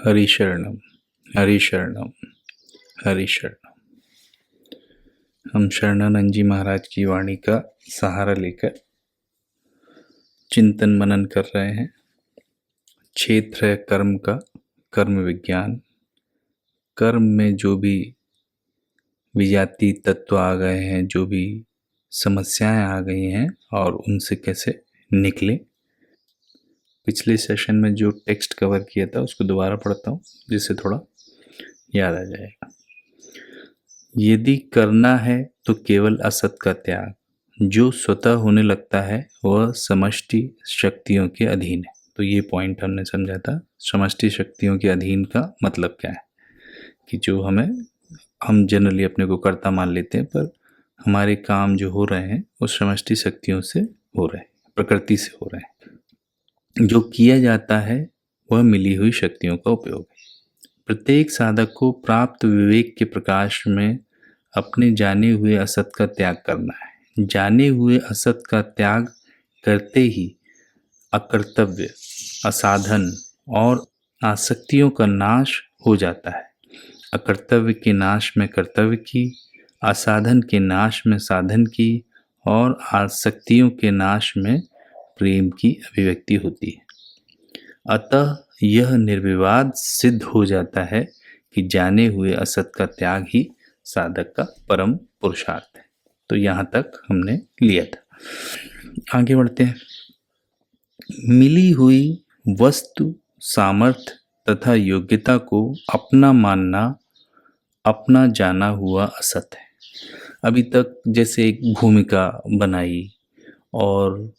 हरि शरणम, हरि शरणम, हरि शरणम। हम शरणानंद जी महाराज की वाणी का सहारा लेकर चिंतन मनन कर रहे हैं। क्षेत्र है कर्म का, कर्म विज्ञान। कर्म में जो भी विजातीय तत्व आ गए हैं, जो भी समस्याएं आ गई हैं और उनसे कैसे निकले। पिछले सेशन में जो टेक्स्ट कवर किया था उसको दोबारा पढ़ता हूँ जिससे थोड़ा याद आ जाएगा। यदि करना है तो केवल असत का त्याग, जो स्वतः होने लगता है वह समष्टि शक्तियों के अधीन है। तो ये पॉइंट हमने समझा था। समष्टि शक्तियों के अधीन का मतलब क्या है कि जो हम जनरली अपने को कर्ता मान लेते हैं, पर हमारे काम जो हो रहे हैं वो समष्टि शक्तियों से हो रहे हैं, प्रकृति से हो रहे हैं। जो किया जाता है वह मिली हुई शक्तियों का उपयोग है। प्रत्येक साधक को प्राप्त विवेक के प्रकाश में अपने जाने हुए असत का त्याग करना है। जाने हुए असत का त्याग करते ही अकर्तव्य, असाधन और आसक्तियों का नाश हो जाता है। अकर्तव्य के नाश में कर्तव्य की, असाधन के नाश में साधन की और आसक्तियों के नाश में प्रेम की अभिव्यक्ति होती है। अतः यह निर्विवाद सिद्ध हो जाता है कि जाने हुए असत का त्याग ही साधक का परम पुरुषार्थ है। तो यहाँ तक हमने लिया था। आगे बढ़ते हैं। मिली हुई वस्तु, सामर्थ्य तथा योग्यता को अपना मानना अपना जाना हुआ असत है। अभी तक जैसे एक भूमिका बनाई और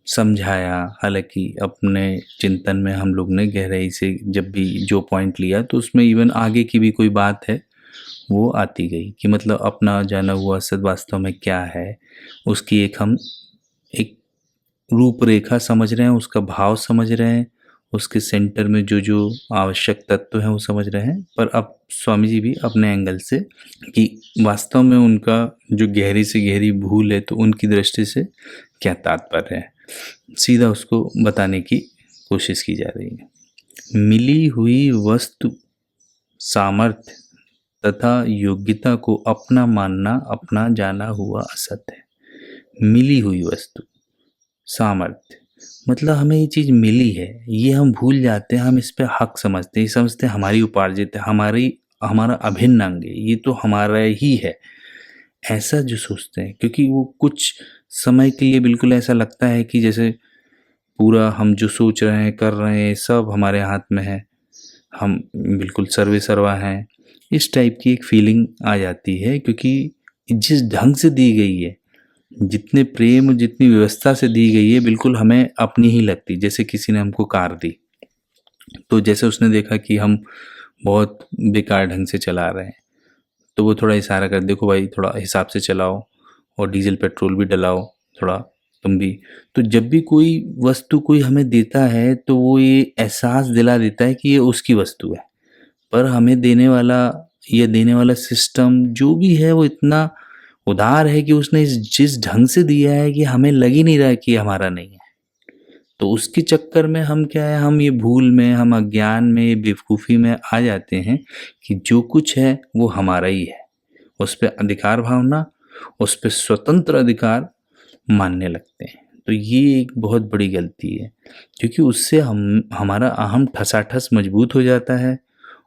समझाया, हालांकि अपने चिंतन में हम लोग ने गहराई से जब भी जो पॉइंट लिया तो उसमें इवन आगे की भी कोई बात है वो आती गई कि मतलब अपना जाना हुआ असत वास्तव में क्या है, उसकी हम एक रूपरेखा समझ रहे हैं, उसका भाव समझ रहे हैं, उसके सेंटर में जो जो आवश्यक तत्व हैं वो समझ रहे हैं। पर अब स्वामी जी भी अपने एंगल से कि वास्तव में उनका जो गहरी से गहरी भूल है तो उनकी दृष्टि से क्या तात्पर्य है, सीधा उसको बताने की कोशिश की जा रही है। मिली हुई वस्तु, सामर्थ्य तथा योग्यता को अपना मानना अपना जाना हुआ असत है। मिली हुई वस्तु, सामर्थ्य मतलब हमें ये चीज़ मिली है, ये हम भूल जाते हैं, हम इस पे हक समझते हैं, समझते हैं हमारी उपार्जित है, हमारा अभिन्न अंग है, ये तो हमारा ही है, ऐसा जो सोचते हैं। क्योंकि वो कुछ समय के लिए बिल्कुल ऐसा लगता है कि जैसे पूरा हम जो सोच रहे हैं, कर रहे हैं, सब हमारे हाथ में है, हम बिल्कुल सर्वे सर्वा हैं, इस टाइप की एक फीलिंग आ जाती है। क्योंकि जिस ढंग से दी गई है, जितने प्रेम, जितनी व्यवस्था से दी गई है, बिल्कुल हमें अपनी ही लगती। जैसे किसी ने हमको कार दी तो जैसे उसने देखा कि हम बहुत बेकार ढंग से चला रहे हैं तो वो थोड़ा इशारा कर, देखो भाई थोड़ा हिसाब से चलाओ और डीजल पेट्रोल भी डलाओ थोड़ा तुम भी। तो जब भी कोई वस्तु कोई हमें देता है तो वो ये एहसास दिला देता है कि ये उसकी वस्तु है, पर हमें देने वाला सिस्टम जो भी है वो इतना उदार है कि उसने जिस ढंग से दिया है कि हमें लग ही नहीं रहा है कि हमारा नहीं है। तो उसके चक्कर में हम क्या है, हम ये भूल में, हम अज्ञान में, बेवकूफ़ी में आ जाते हैं कि जो कुछ है वो हमारा ही है। उस पर अधिकार भावना, उस पर स्वतंत्र अधिकार मानने लगते हैं। तो ये एक बहुत बड़ी गलती है, क्योंकि उससे हमारा अहम ठसाठस मजबूत हो जाता है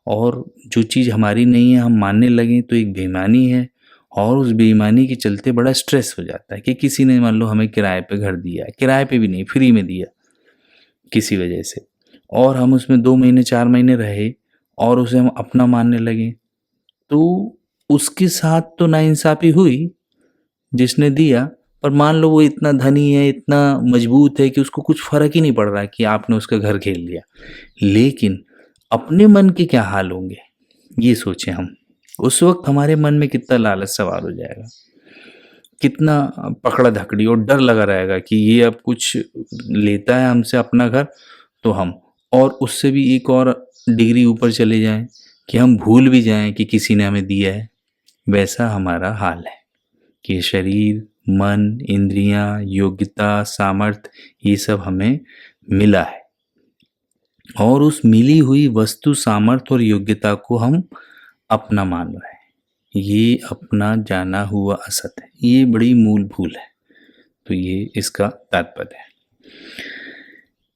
और जो चीज़ हमारी नहीं है हम मानने लगें तो एक बेईमानी है। और उस बेईमानी के चलते बड़ा स्ट्रेस हो जाता है कि किसी ने मान लो हमें किराए पे घर दिया, किराए पे भी नहीं, फ्री में दिया किसी वजह से, और हम उसमें 2 महीने 4 महीने रहे और उसे हम अपना मानने लगे, तो उसके साथ तो नाइंसाफ़ी हुई जिसने दिया। पर मान लो वो इतना धनी है, इतना मजबूत है कि उसको कुछ फ़र्क ही नहीं पड़ रहा है कि आपने उसका घर घेर लिया। लेकिन अपने मन के क्या हाल होंगे ये सोचें हम। उस वक्त हमारे मन में कितना लालच सवार हो जाएगा, कितना पकड़ा धकड़ी और डर लगा रहेगा कि ये अब कुछ लेता है हमसे अपना घर तो हम, और उससे भी एक और डिग्री ऊपर चले जाएं कि हम भूल भी जाएं कि किसी ने हमें दिया है। वैसा हमारा हाल है कि शरीर, मन, इंद्रियां, योग्यता, सामर्थ्य ये सब हमें मिला है और उस मिली हुई वस्तु, सामर्थ्य और योग्यता को हम अपना मान रहे हैं। ये अपना जाना हुआ असत है। ये बड़ी मूल भूल है। तो ये इसका तात्पर्य है।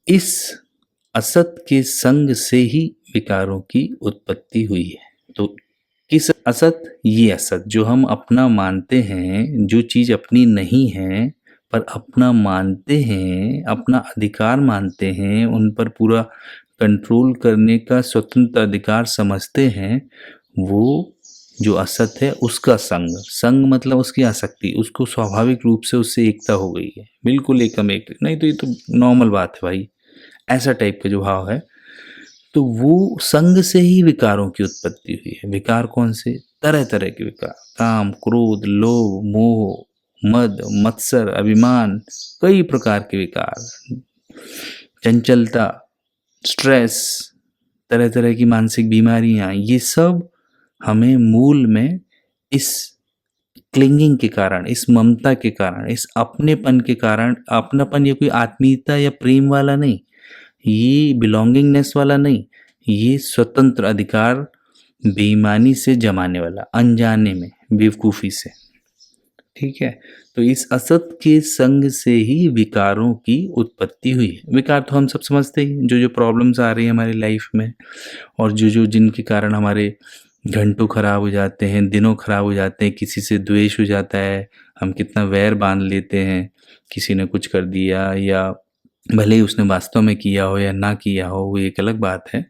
इस असत के संग से ही विकारों की उत्पत्ति हुई है। तो किस असत? ये असत जो हम अपना मानते हैं, जो चीज अपनी नहीं है पर अपना मानते हैं, अपना अधिकार मानते हैं, उन पर पूरा कंट्रोल करने का स्वतंत्र अधिकार समझते हैं, वो जो असत है उसका संग। संग मतलब उसकी आसक्ति, उसको स्वाभाविक रूप से उससे एकता हो गई है, बिल्कुल एकम एक। नहीं तो ये तो नॉर्मल बात है भाई, ऐसा टाइप का जो भाव है। तो वो संग से ही विकारों की उत्पत्ति हुई है। विकार कौन से? तरह तरह के विकार, काम, क्रोध, लोभ, मोह, मद, मत्सर, अभिमान, कई प्रकार के विकार, चंचलता, स्ट्रेस, तरह तरह की मानसिक बीमारियां, ये सब हमें मूल में इस क्लिंगिंग के कारण, इस ममता के कारण, इस अपनेपन के कारण, अपनापन ये कोई आत्मीयता या प्रेम वाला नहीं, ये बिलोंगिंगनेस वाला नहीं, ये स्वतंत्र अधिकार बेईमानी से जमाने वाला, अनजाने में, बेवकूफ़ी से। ठीक है। तो इस असत के संग से ही विकारों की उत्पत्ति हुई है। विकार तो हम सब समझते ही, जो जो प्रॉब्लम्स आ रही है हमारी लाइफ में, और जो जो जिनके कारण हमारे घंटों खराब हो जाते हैं, दिनों खराब हो जाते हैं, किसी से द्वेष हो जाता है, हम कितना वैर बांध लेते हैं, किसी ने कुछ कर दिया या भले ही उसने वास्तव में किया हो या ना किया हो, वो एक अलग बात है।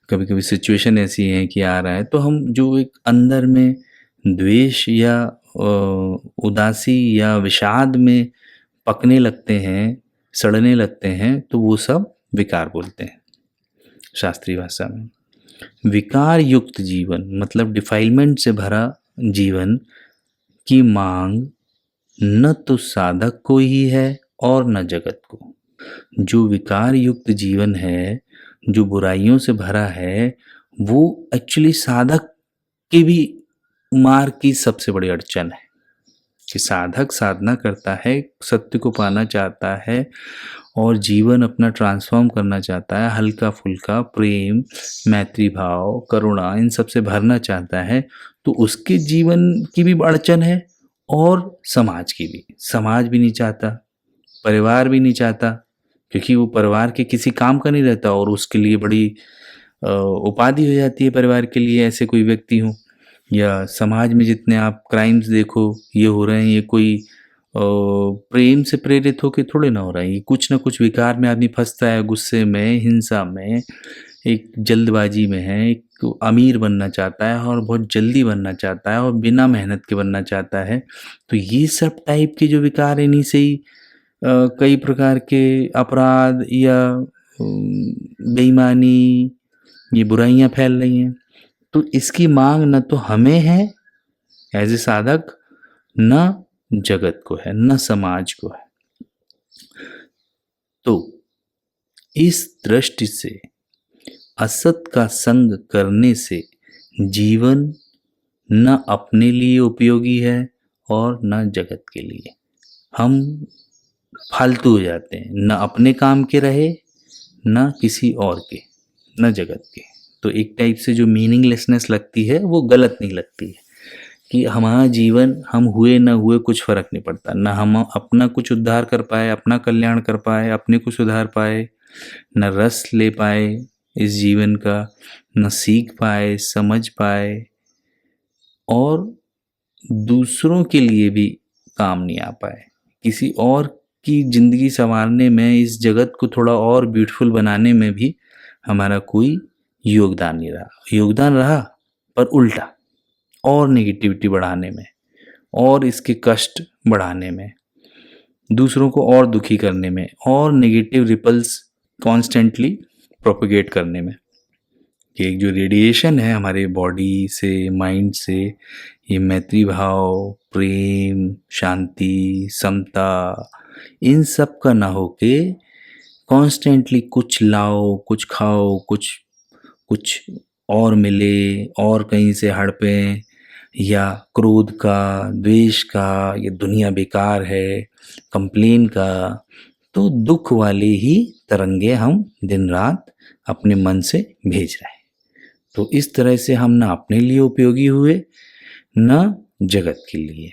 कभी कभी सिचुएशन ऐसी है कि आ रहा है, तो हम जो एक अंदर में द्वेष या उदासी या विषाद में पकने लगते हैं, सड़ने लगते हैं, तो वो सब विकार बोलते हैं शास्त्रीय भाषा में। विकार युक्त जीवन मतलब डिफाइलमेंट से भरा जीवन की मांग न तो साधक को ही है और न जगत को। जो विकार युक्त जीवन है, जो बुराइयों से भरा है, वो एक्चुअली साधक की भी मार्ग की सबसे बड़ी अड़चन है। कि साधक साधना करता है, सत्य को पाना चाहता है और जीवन अपना ट्रांसफॉर्म करना चाहता है, हल्का फुल्का प्रेम, मैत्री भाव, करुणा, इन सब से भरना चाहता है, तो उसके जीवन की भी अड़चन है और समाज की भी। समाज भी नहीं चाहता, परिवार भी नहीं चाहता, क्योंकि वो परिवार के किसी काम का नहीं रहता और उसके लिए बड़ी उपाधि हो जाती है परिवार के लिए ऐसे कोई व्यक्ति हो। या समाज में जितने आप क्राइम्स देखो ये हो रहे हैं, ये कोई प्रेम से प्रेरित होके थोड़े ना हो रहा है, ये कुछ ना कुछ विकार में आदमी फंसता है, गुस्से में, हिंसा में, एक जल्दबाजी में है, एक अमीर बनना चाहता है और बहुत जल्दी बनना चाहता है और बिना मेहनत के बनना चाहता है। तो ये सब टाइप के जो विकार, इन्हीं से ही कई प्रकार के अपराध या बेईमानी, ये बुराइयां फैल रही हैं। तो इसकी मांग न तो हमें है एज ए साधक, न जगत को है, न समाज को है। तो इस दृष्टि से असत का संग करने से जीवन न अपने लिए उपयोगी है और न जगत के लिए। हम फालतू हो जाते हैं, न अपने काम के रहे, न किसी और के, न जगत के। तो एक टाइप से जो मीनिंगलेसनेस लगती है वो गलत नहीं लगती है, कि हमारा जीवन हम हुए न हुए कुछ फर्क नहीं पड़ता, न हम अपना कुछ उद्धार कर पाए, अपना कल्याण कर पाए, अपने को सुधार पाए, न रस ले पाए इस जीवन का, न सीख पाए, समझ पाए, और दूसरों के लिए भी काम नहीं आ पाए, किसी और की जिंदगी संवारने में, इस जगत को थोड़ा और ब्यूटीफुल बनाने में भी हमारा कोई योगदान नहीं रहा। योगदान रहा पर उल्टा, और नेगेटिविटी बढ़ाने में, और इसके कष्ट बढ़ाने में, दूसरों को और दुखी करने में, और नेगेटिव रिपल्स कॉन्स्टेंटली प्रोपेगेट करने में। कि एक जो रेडिएशन है हमारे बॉडी से, माइंड से, ये मैत्री भाव, प्रेम, शांति, समता, इन सब का ना होके कॉन्स्टेंटली कुछ लाओ, कुछ खाओ, कुछ और मिले, और कहीं से हड़पें, या क्रोध का, द्वेष का, ये दुनिया बेकार है, कंप्लेन का, तो दुख वाले ही तरंगे हम दिन रात अपने मन से भेज रहे हैं। तो इस तरह से हम ना अपने लिए उपयोगी हुए, न जगत के लिए।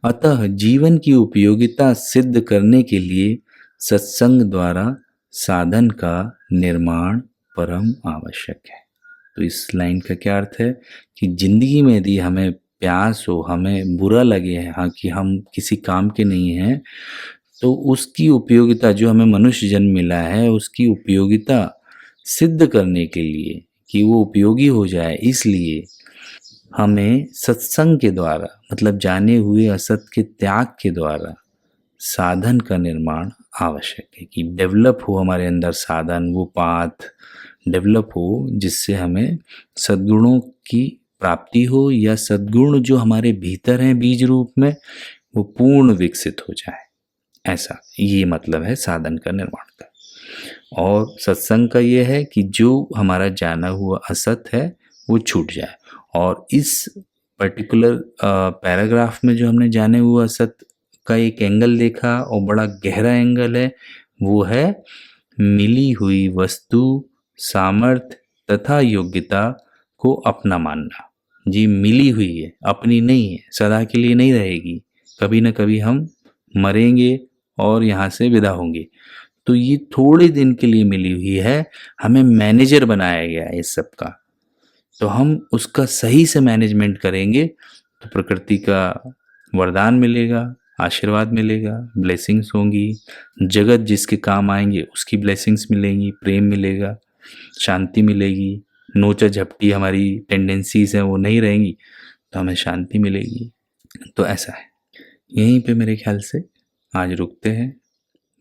अतः जीवन की उपयोगिता सिद्ध करने के लिए सत्संग द्वारा साधन का निर्माण परम आवश्यक है। तो इस लाइन का क्या अर्थ है कि जिंदगी में यदि हमें प्यास हो, हमें बुरा लगे हाँ कि हम किसी काम के नहीं हैं, तो उसकी उपयोगिता, जो हमें मनुष्य जन्म मिला है, उसकी उपयोगिता सिद्ध करने के लिए कि वो उपयोगी हो जाए, इसलिए हमें सत्संग के द्वारा, मतलब जाने हुए असत के त्याग के द्वारा साधन का निर्माण आवश्यक है। कि डेवलप हो हमारे अंदर साधन, वो पाथ डेवलप हो जिससे हमें सद्गुणों की प्राप्ति हो, या सद्गुण जो हमारे भीतर हैं बीज रूप में, वो पूर्ण विकसित हो जाए। ऐसा ये मतलब है साधन का निर्माण का। और सत्संग का ये है कि जो हमारा जाना हुआ असत है वो छूट जाए। और इस पर्टिकुलर पैराग्राफ में जो हमने जाने हुआ असत का एक एंगल देखा, और बड़ा गहरा एंगल है, वो है मिली हुई वस्तु, सामर्थ्य तथा योग्यता को अपना मानना। जी मिली हुई है, अपनी नहीं है, सदा के लिए नहीं रहेगी, कभी न कभी हम मरेंगे और यहाँ से विदा होंगे। तो ये थोड़े दिन के लिए मिली हुई है, हमें मैनेजर बनाया गया है इस सब का। तो हम उसका सही से मैनेजमेंट करेंगे तो प्रकृति का वरदान मिलेगा, आशीर्वाद मिलेगा, ब्लेसिंग्स होंगी, जगत जिसके काम आएंगे उसकी ब्लेसिंग्स मिलेंगी, प्रेम मिलेगा, शांति मिलेगी, नोचा झपटी हमारी टेंडेंसीज हैं वो नहीं रहेंगी, तो हमें शांति मिलेगी। तो ऐसा है। यहीं पे मेरे ख्याल से आज रुकते हैं।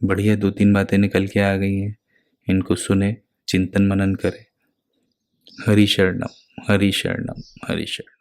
बढ़िया 2-3 बातें निकल के आ गई हैं, इनको सुने, चिंतन मनन करें। हरि शरणम, हरि शरणम, हरि शरणम।